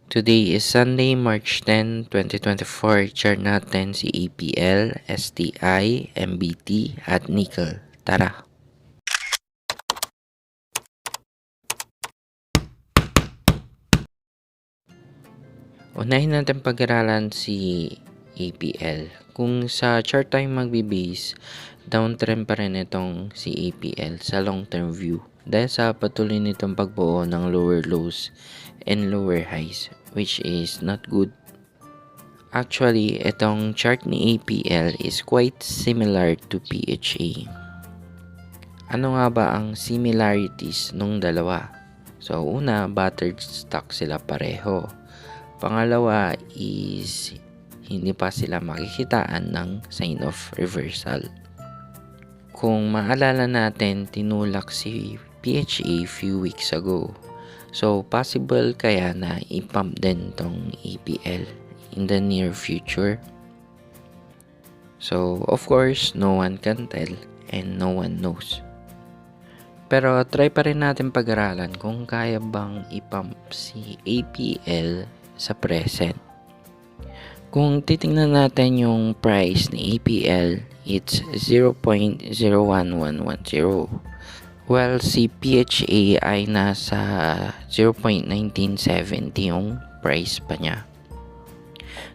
Today is Sunday, March 10, 2024. Chart natin si APL, STI, MBT at Nickel. Tara! Unahin natin pag-aralan si APL. Kung sa chart tayo magbe-base, downtrend pa rin itong si APL sa long-term view dahil sa patuloy nitong pagbuo ng lower lows and lower highs, which is not good. Actually, itong chart ni APL is quite similar to PHA. Ano nga ba ang similarities nung dalawa? So, una, battered stock sila pareho. Pangalawa is hindi pa sila makikitaan ng sign of reversal. Kung maalala natin, tinulak si PHA few weeks ago. So, possible kaya na ipump din tong APL in the near future. So, of course, no one can tell and no one knows. Pero try pa rin natin pag-aralan kung kaya bang ipump si APL sa present. Kung titingnan natin yung price ni APL, it's 0.01110. While si PHA ay nasa 0.1970 yung price pa niya.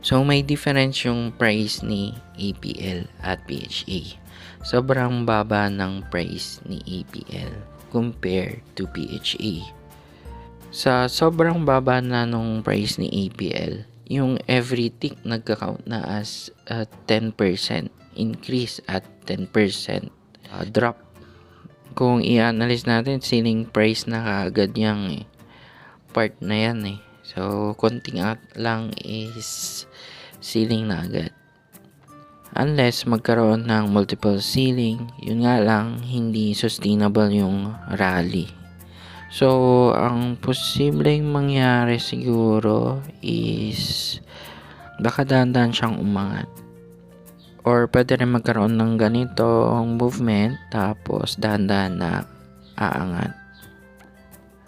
So may difference yung price ni APL at PHA. Sobrang baba ng price ni APL compared to PHA. Sa sobrang baba na nung price ni APL, yung every tick nagka-count na as 10% increase at 10% drop. Kung i-analyze natin, ceiling price na kaagad yung part na yan eh. So, konting out lang is ceiling na agad. Unless magkaroon ng multiple ceiling, yun nga lang hindi sustainable yung rally. So, ang posibleng mangyari siguro is baka dahan-dahan siyang umangat. Or pwede rin magkaroon ng ganitong movement tapos dahan-dahan na aangat.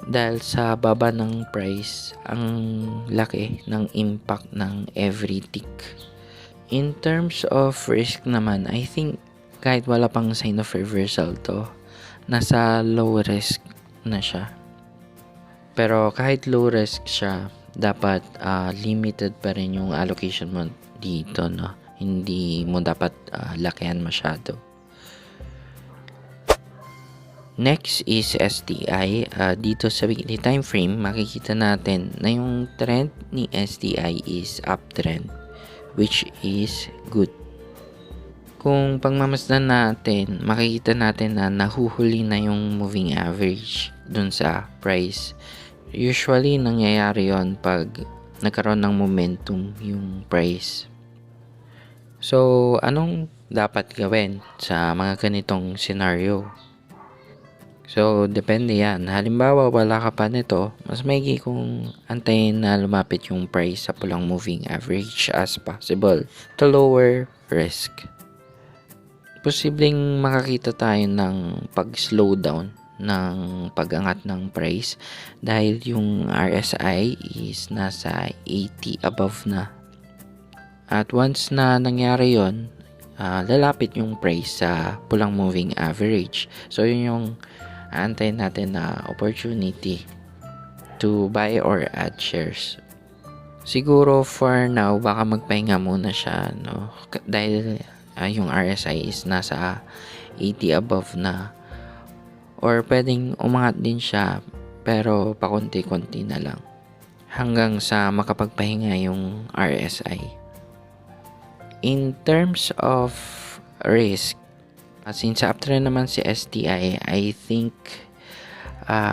Dahil sa baba ng price, ang laki ng impact ng every tick. In terms of risk naman, I think kahit wala pang sign of reversal to, nasa low risk na siya. Pero kahit low risk siya, dapat limited pa rin yung allocation mo dito, no? Hindi mo dapat lakihan masyado. Next is STI. Dito sa weekly time frame, makikita natin na yung trend ni STI is uptrend, which is good. Kung pagmamasdan natin, makikita natin na nahuhuli na yung moving average dun sa price. Usually, nangyayari yon pag nagkaroon ng momentum yung price. So, anong dapat gawin sa mga ganitong scenario? So, depende yan. Halimbawa, wala ka pa nito, mas maigi kung antayin na lumapit yung price sa pulang moving average as possible to lower risk. Posibleng makakita tayo ng pag-slowdown ng pag-angat ng price dahil yung RSI is nasa 80 above na. At once na nangyari yon, lalapit yung price sa pulang moving average. So yun yung aantayin natin na opportunity to buy or add shares. Siguro for now, baka magpahinga muna siya, no? Dahil yung RSI is nasa 80 above na. Or pwedeng umangat din siya pero pakunti-kunti na lang hanggang sa makapagpahinga yung RSI. In terms of risk, since uptrend naman si STI, I think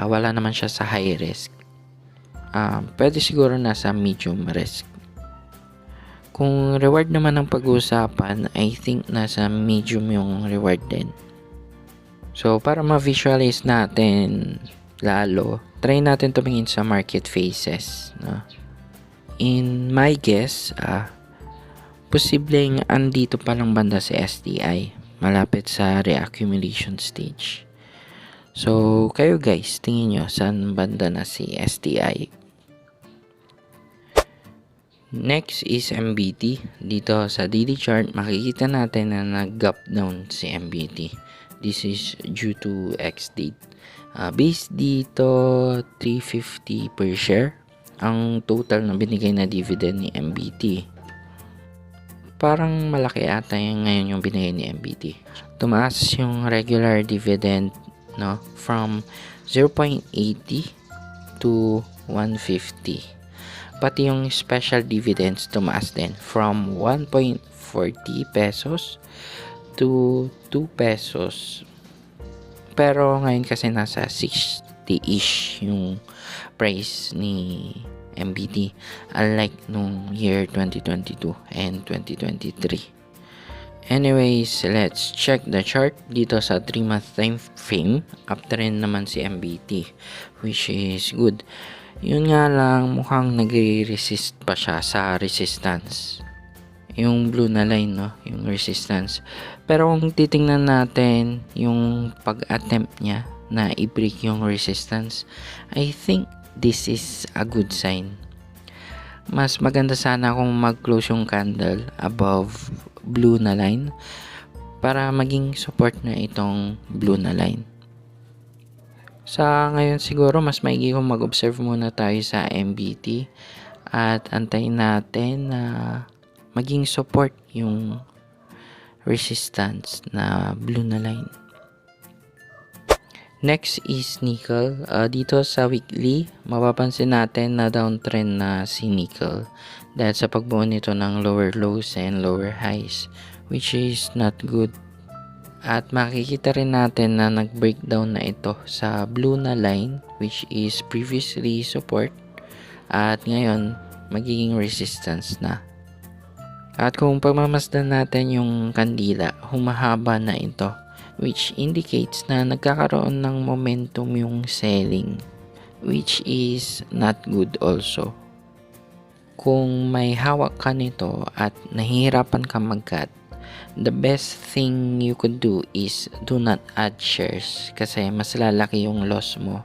wala naman siya sa high risk. Pwede siguro nasa medium risk. Kung reward naman ang pag-uusapan, I think nasa medium yung reward din. So, para ma-visualize natin lalo, try natin tumingin sa market phases. No? In my guess, posibleng andito pa lang banda si STI, malapit sa reaccumulation stage. So, kayo guys, tingin nyo saan banda na si STI? Next is MBT. Dito sa daily chart, makikita natin na nag-gap down si MBT. This is due to X date. Base dito, 350 per share ang total na binigay na dividend ni MBT. Parang malaki ata yung ngayon yung binigay ni MBT. Tumaas yung regular dividend, no, from 0.80 to 150. Pati yung special dividends tumaas din from 1.40 pesos to 2 pesos. Pero ngayon kasi nasa 60-ish yung price ni MBT, unlike nung year 2022 and 2023. Anyways, let's check the chart dito sa 3-month time frame. Up trend naman si MBT, which is good. Yun nga lang, mukhang nagre-resist pa siya sa resistance. Yung blue na line, no? Yung resistance. Pero kung titingnan natin yung pag-attempt niya na i-break yung resistance, I think this is a good sign. Mas maganda sana kung mag-close yung candle above blue na line para maging support na itong blue na line. Sa ngayon siguro mas maigi kung mag-observe muna tayo sa MBT at antayin natin na maging support yung resistance na blue na line. Next is nickel. Dito sa weekly, mapapansin natin na downtrend na si nickel dahil sa pagbuo nito ng lower lows and lower highs, which is not good. At makikita rin natin na nag-breakdown na ito sa blue na line, which is previously support at ngayon magiging resistance na. At kung pagmamasdan natin yung kandila, humahaba na ito, which indicates na nagkakaroon ng momentum yung selling, which is not good also. Kung may hawak ka nito at nahihirapan ka mag-cut, the best thing you could do is do not add shares kasi mas lalaki yung loss mo.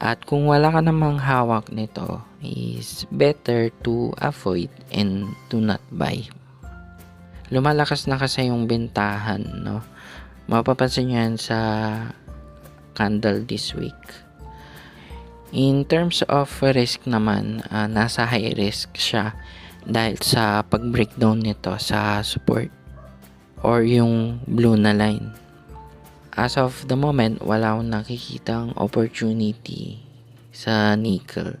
At kung wala ka namang hawak nito, is better to avoid and do not buy. Lumalakas na kasi yung bentahan, no? Mapapansin nyo yan sa candle this week. In terms of risk naman, nasa high risk siya dahil sa pag-breakdown nito sa support or yung blue na line. As of the moment, wala akong nakikitang opportunity sa nickel.